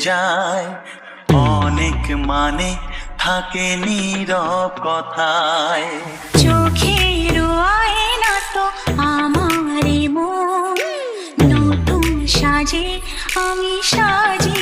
যায়, অনেক মানে থাকে নীরব কথায়। চোখের আয়না তো আমারই মন, নতুন সাজে আমি সাজি